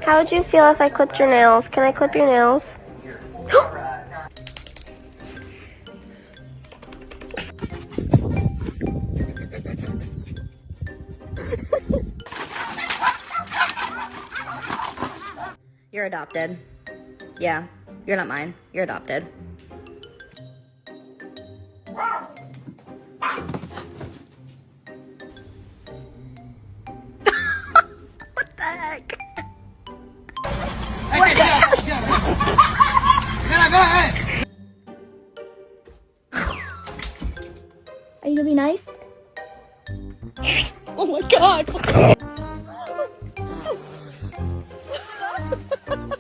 How would you feel if I clipped your nails? Can I clip your nails? You're adopted. Yeah, you're not mine. You're adopted. What the heck? Are you gonna be nice? Oh my god!